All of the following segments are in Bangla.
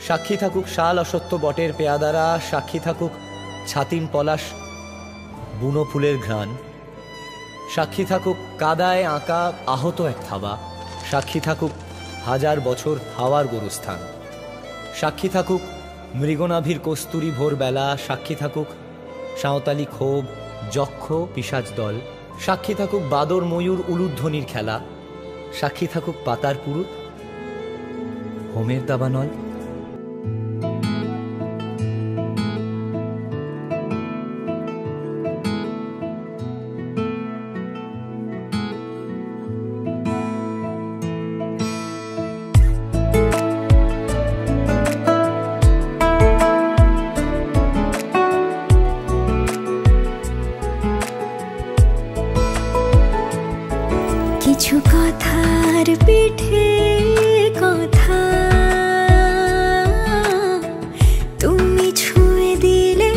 সাক্ষী থাকুক শাল অসত্য বটের পেয়াদারা, সাক্ষী থাকুক ছাতিম পলাশ বুনো ফুলের ঘ্রাণ, সাক্ষী থাকুক কাদায় আঁকা আহত এক থাবা, সাক্ষী থাকুক হাজার বছর হাওয়ার গোরস্থান, সাক্ষী থাকুক মৃগনাভির কস্তুরী ভোরবেলা, সাক্ষী থাকুক সাঁওতালি ক্ষোভ যক্ষ পিশাচ দল, সাক্ষী থাকুক বাদর ময়ূর উলুধ্বনির খেলা, সাক্ষী থাকুক পাতার পুরুত হোমের দাবানল। কিছু কথার পিঠে কথা তুমি ছুঁয়ে দিলে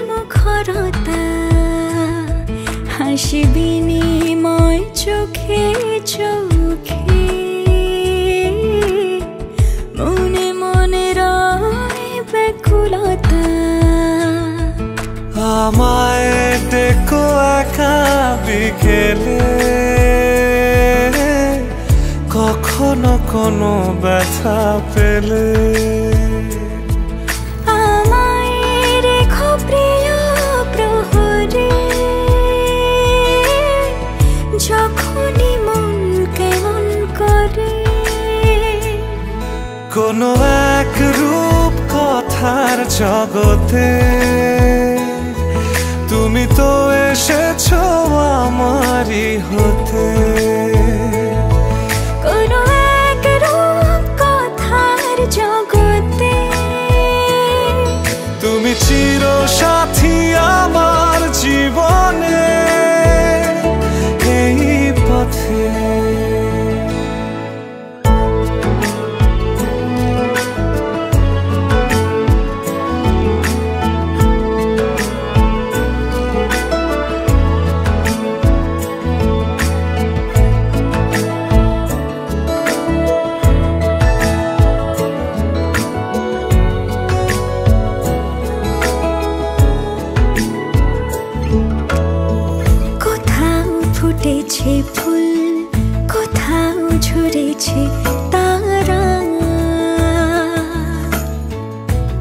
মুখরতা, হাসি বিনিময় চোখে চোখে, মনে মনে রয় ব্যাকুলতা। আমায় দেখো একা বিকেলে, কখনো কোনো ব্যথা পেলে আমায় রেখো প্রিয় প্রহরে, যখনই মন কেমন করে। কোনো এক রূপ কথার জগতে তুমি তো এসেছো আমারই হতে। কোনো এক রূপ কথার জগতে তুমি চির সাথী আমার জীবনে এই পথে। ফুটেছে ফুল, কোথাও ঝরেছে তারা,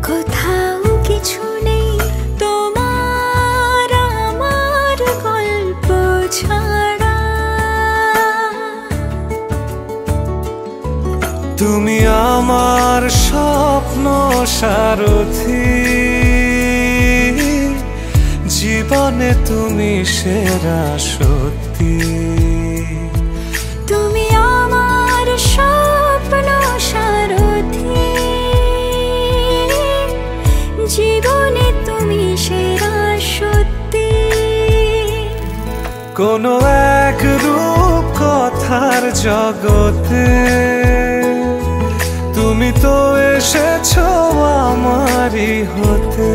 কোথাও কিছু নেই তোমার আমার গল্প ছাড়া। তুমি আমার স্বপ্ন সারথি, জীবনে তুমি সেরা সত্যি। তুমি আমার স্বপ্ন সারথি, জীবনে তুমি সেরা সত্যি। কোনো এক রূপ কথার জগতে তুমি তো এসেছো আমারই হতে।